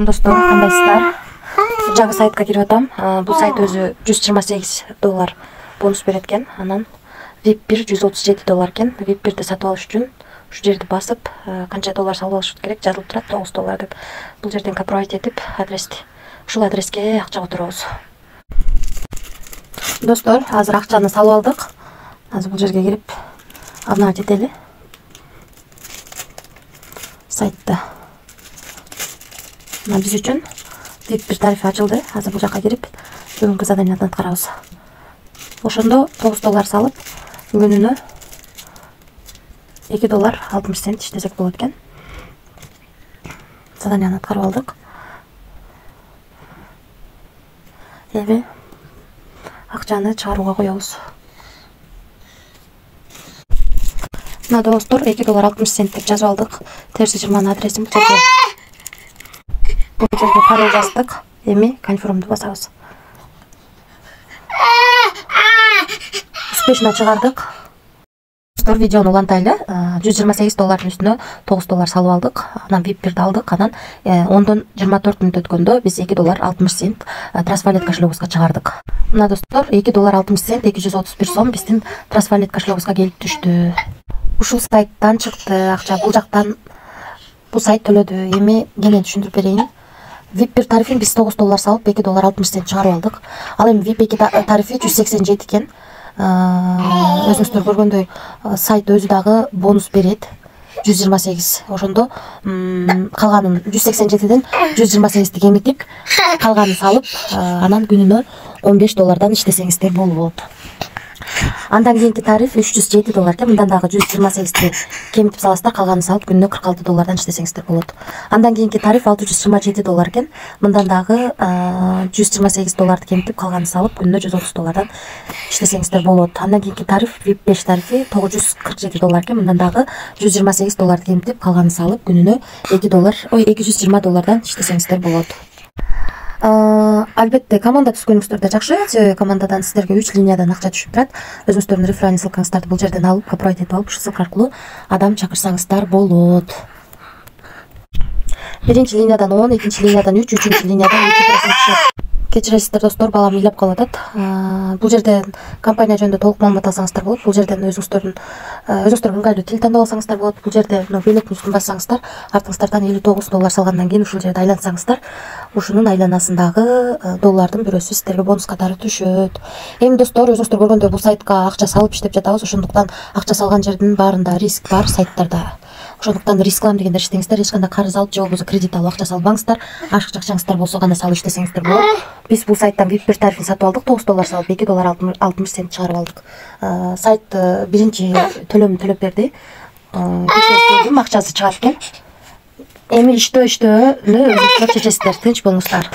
Достор, кандайсыздар? Жаңы сайтка кирип атам. Бул сайт өзү $128 бонус берет экен. Анан VIP 1 $137 экен. VIP 1-ди сатып алыш үчүн ушу жерди басып, канча доллар салып алыш керек жазылып турат, $9 деп. Бул жерден копировать этип, адрести ушул адреске акча которобуз. Достор, азыр акчаны салып алдык. Азыр бул жерге кирип обновить этели. Сайтта биз үчүн VIP 1 тарифи ачылды. Азыр бул жакка кирип бүгүнкү заданияны аткарабыз. Ошондо $9 салып, күнүнө $2.60 иштесек болот экен. Заданияны аткарып алдык. Эми акчаны чыгарууга коебуз. Мына достор, $2.60 деп жазып алдык. Терси жырманын адресин бул жерге пароль жаздык. Эми конфирмду басабыз. Успешно чыгардык. Достор, видеону улантайлы. $128 үстүнө $9 салып алдык. Анан VIP 1-ди алдык. Анан 10дон 24 мүнөт өткөндө биз $2.60 трансфалет кошелегубузга чыгардык. Мына достор, $2.60 231 сом биздин трансфалет кошелегубузга келип түштү. Ушул сайттан чыкты акча. Бул жактан бул сайт төлөдү. Эми кенен түшүндүрүп берейин. VIP 1 тарифин биз $9 салып $2.60 чыгарып алдык. Ал эми VIP 2 тарифи 187 экен. Өзүңүздөр көргөндөй сайт өзү дагы бонус берет. 128. Ошондо калганын 187ден 128ди кемитип, калганын салып, анан күнүнө $15 иштесеңиздер болот. Андан кийинки тариф $307 экен. Мындан дагы 128ди кемитип саласыздар, калганын салып күнүнө $46 иштесеңиздер болот. Андан кийинки тариф $627 экен. Мындан дагы $128 кемитип, калганын салып күнүнө $130 иштесеңиздер болот. Андан кийинки тариф VIP 5 тарифи $947 экен. Мындан дагы $128 кемитип, калганын салып күнүнө $220 иштесеңиздер болот. Албетте команда түзгөнүңүздөрдө жакшы. Себеби командадан сиздерге 3 линиядан акча түшүп турат. Өзүңүздөрдүн реферальный ссылкаңыздарды бул жерден алып, копировать этип алып, ушул ссылка аркылуу адам чакырсаңыздар болот. Биринчи линиядан 10, экинчи линиядан 3, үчүнчү линиядан 2%. Кечиресиздер достор, балам ыйлап калып атат. Бул жерден компания жөнүндө толук маалымат алсаңыздар болот. Бул жерден өзүңүздөргө ыңгайлуу тил тандап алсаңыздар болот. Бул жерде бөлөк үстүн бассаңыздар, артыңыздардан $59 салгандан кийин ушул жерде айлансаңыздар, ушунун айланасындагы доллардын бирөөсү сиздерге бонус катары түшөт. Эми достор, өзүңүздөр көргөндөй бул сайтка акча салып иштеп жатабыз. Ошондуктан акча салган жердин баарында риск бар сайттарда. Ошондуктан риск алам дегендер иштеңиздер. Эч кандай карыз алып же болбосо кредит алып акча салбаңыздар. Ашык акчаңыздар болсо гана салып иштесеңиздер болот. Биз бул сайттан VIP 1 тарифин сатып алдык, $9 салып $2.60 чыгарып алдык. Сайт биринчи төлөмүн төлөп берди. Кечирим акчасы чыгат экен. Эми иштөөнү өзүңүздөр чечесиздер, тынч болуңуздар.